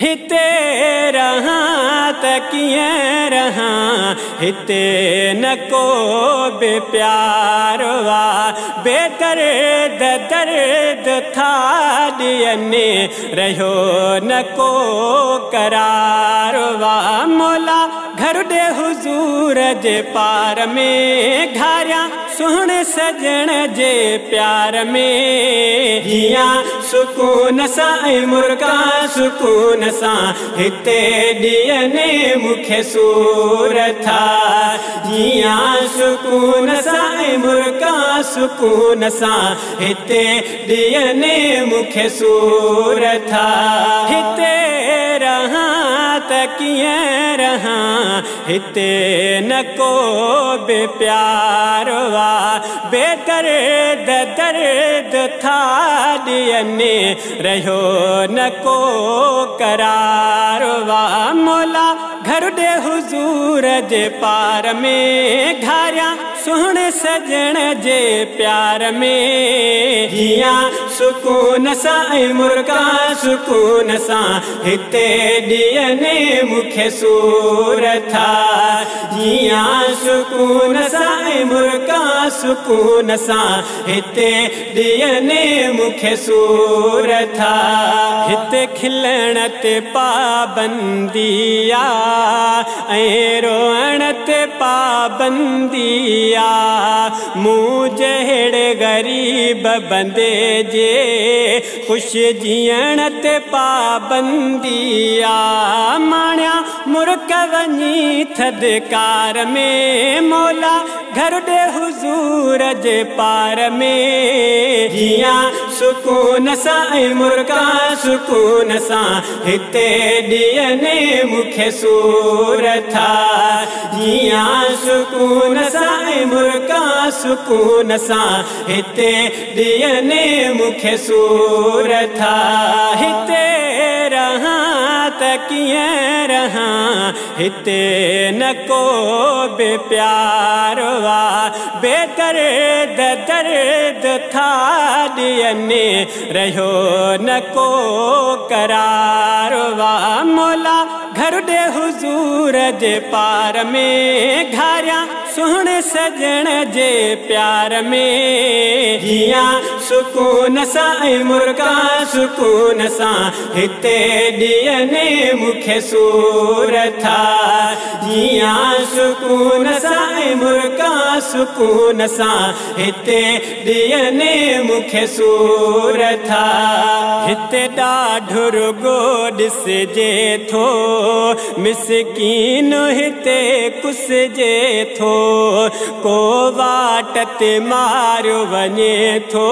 हिते रहां त कीअं रहां, हिते न को बि प्यार वा, बेदर्द दर्द था ॾियनि, रहियो न को करार वा। मौला घर ॾे हुज़ूर जे पार में, घारियां सुहिणे सजण जे प्यार में, जियां सुकून सां ऐं मुर्गा सुकून सां हिते ॾियनि मूंखे सूरत था। जियां सुकून सां ऐं मुर्गा सुकून सां हिते ॾियनि मूंखे सूरत था। हिते रहां त कीअं रहां, हिते न को बि प्यार वा, बेदर्द दर्द था ॾियनि, रहियो न को करार वा। मौला घर ॾे हुज़ूर जे पार में, घारियां सुहिणे सजण जे प्यार में, जियां सुकून सां ऐं मुर्गा सुकून सां हिते ॾियनि मूंखे सूरत था। जियां सुकून सां ऐं मुर्गा सुकून सां हिते ॾियनि मूंखे सूरत था। हिते खिलण ते पाबंदी आ ऐं रोअण ते पाबंदी आ, मूं जहिड़े ग़रीब बंदे जे ख़ुशि जीअण ते पाबंदी आ। माणिया मुर्ग वञी थधिकार में, मौला घर ॾे हुज़ूर जे पार में, जियां सुकून सां ऐं मुर्गा सुकून सां हिते ॾियनि मूंखे सूरत था। जियां सुकून सां ऐं मुर्गा सुकून सां हिते ॾियनि मूंखे सूरत था। हिते रहां त कीअं रहां, हिते न को बि प्यार वा, बेदर्द दर्द था ॾियनि, रहियो न को करार वा। मौला घर ॾे हुज़ूर जे पार में, घारियां सुहिणे सजण जे प्यार में, जियां सुकून सां ऐं मुर्गा सुकून सां हिते ॾियनि मूंखे सूरत था। जियां सुकून सां ऐं मुर्गा सुकून सां हिते ॾियनि मूंखे सूरत था। हिते ॾाढो रुॻो ॾिसिजे थो, मिसकीन हिते कुसिजे थो, को वाट ते मारियो वञे थो,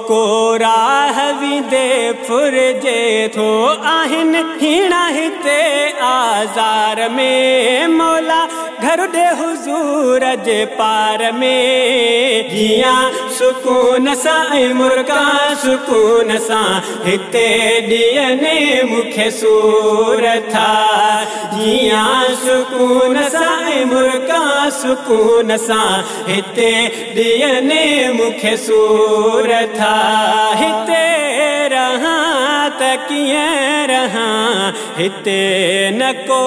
को राह वेंदे फुरिजे थो। आहिनि हीणा हिते आज़ार में, मौला घर ॾे हुज़ूर जे पार में, जियां सुकून सां ऐं मुर्गा सुकून सां हिते ॾियनि मूंखे सूरत था। जियां सुकून सां ऐं मुर्गा सुकून सां हिते ॾियनि मूंखे सूरत था। हिते रहां त कीअं रहां, हिते न को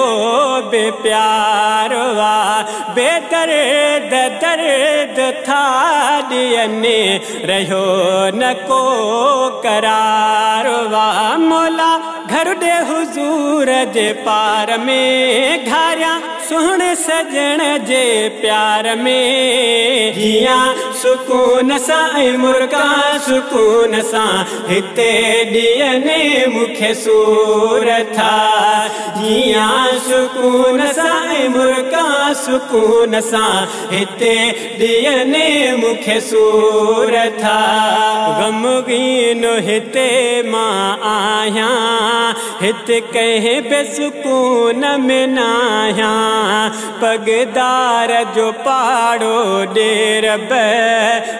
बि प्यार वा, बेदर्द दर्द था ॾियनि, रहियो न को करार वा। मौला घर ॾे हुज़ूर जे पार में, घारियां सुहिणे सजण जे प्यार में, जियां सुकून सां ऐं मुर्गा सुकून सां हिते ॾियनि मूंखे सूरत था। जियां सुकून सां ऐं मुर्गा सुकून सां हिते ॾियनि मूंखे सूरत था। ग़मगीन हिते मां आहियां, हिते कंहिं बि सुकून में न आहियां, पगदार जो पाड़ो ॾेर बि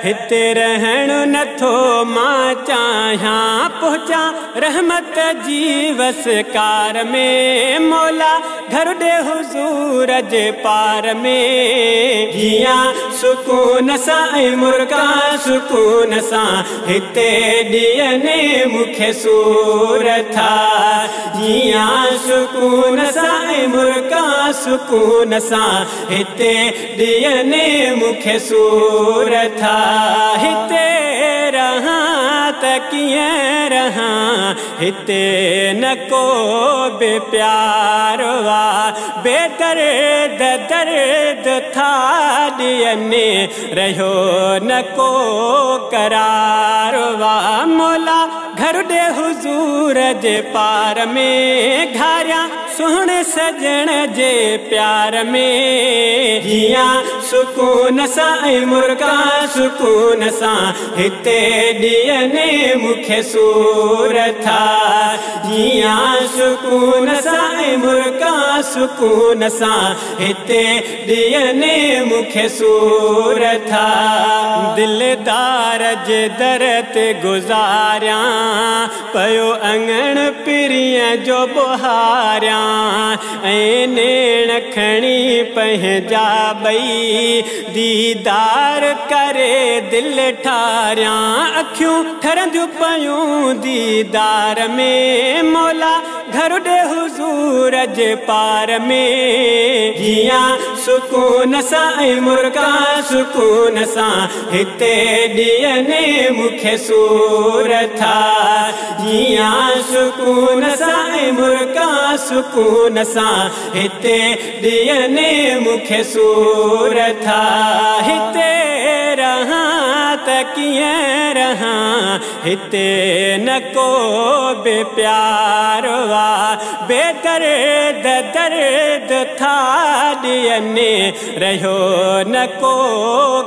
हिते रहण नथो मां चाहियां, पहुचां रहमत जी वसकार में, मौला घर ॾे हुज़ूर जे पार में, जियां सुकून सां ऐं मुर्गा सुकून सां हिते ॾियनि मूंखे सूरत था। जियां सुकून सां मुर्गा सुकून सां हिते ॾियने मूंखे सूर था हिते रहां त कीअं रहां हिते न को बि प्यार वा बेदर्द दर्द था ॾियने रहियो न को करार वा मौला घर ॾे हुजूर जे पार में घारियां सुहिणे सजण जे प्यार में जियां सुकून सां मुर्गा सुकून सां हिते ॾियने मूंखे सूर था जियां सुकून सां मुर्गा सुकून सां हिते ॾियने मूंखे सूर था दिलदार जे दर ते गुज़ारियां पयो अंगण पिरीअ जो बुहारियां ऐं नेण खणी पंहिंजा ॿई दीदार करे दिल ठारियां अखियूं ठरंदियूं पयूं दीदार में मौला घर ॾे हुजूर जे पार में जियां सुकून सां मुर्गा सुकून सां हिते ॾियने मूंखे सूर था जियां सुकून सां मुर्गा सुकून सां हिते ॾियने मूंखे सूर था हिते रहां त कीअं रहां हिते न को बि प्यार वा बेदर्द दर्द था ॾियने रहियो न को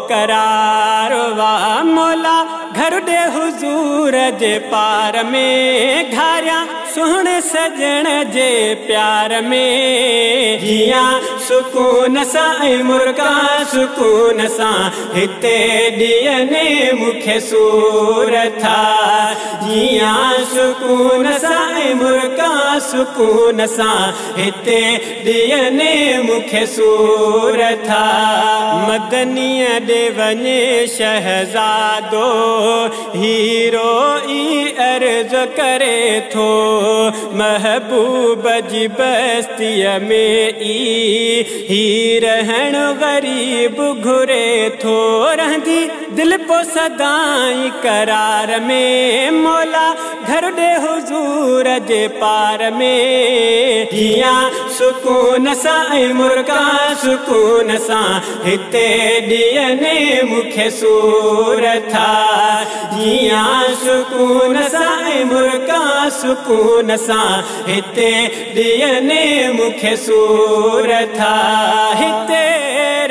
करार वा मौला घर ॾे हुजूर जे पार में घारियां सुहिणे सजण जे प्यार में जियां सुकून सां मुर्गा सुकून सां हिते ॾियने मूंखे सूर था जियां सुकून सां मुर्गा सुकून सां हिते ॾियने मूंखे सूर था मदनीअ ॾे वञे शहज़ादो हीरो ई अर्ज़ करे थो महबूब जी बस्तीअ में ई रहण गरीब घुरे थो रहंदी दिल पो सदाई करार में मौला घर ॾे हुजूर जे पार में जियां सुकून सां मुर्गा सुकून सां हिते ॾियने मूंखे सूर था जियां सुकून सां मुर्गा सुकून सां हिते ॾियने मूंखे सूर था हिते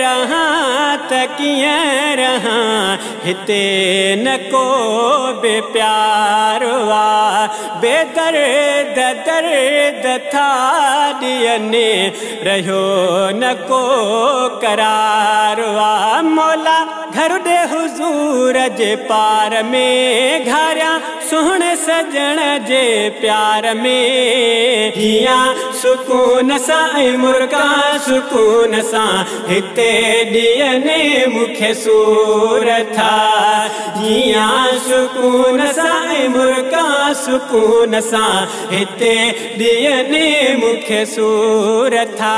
रहां त कीअं रहां हिते न को बि प्यार वा बेदर्द दर्द था ॾियने रहियो न को करार वा मौला घर ॾे हुजूर जे पार में घारियां सुहिणे सजण जे प्यार में जियां सुकून सां मुर्गा सुकून सां हिते ॾियने मूंखे सूर था जियां सुकून सां मुर्गा सुकून सां हिते ॾियने मूंखे सूर था।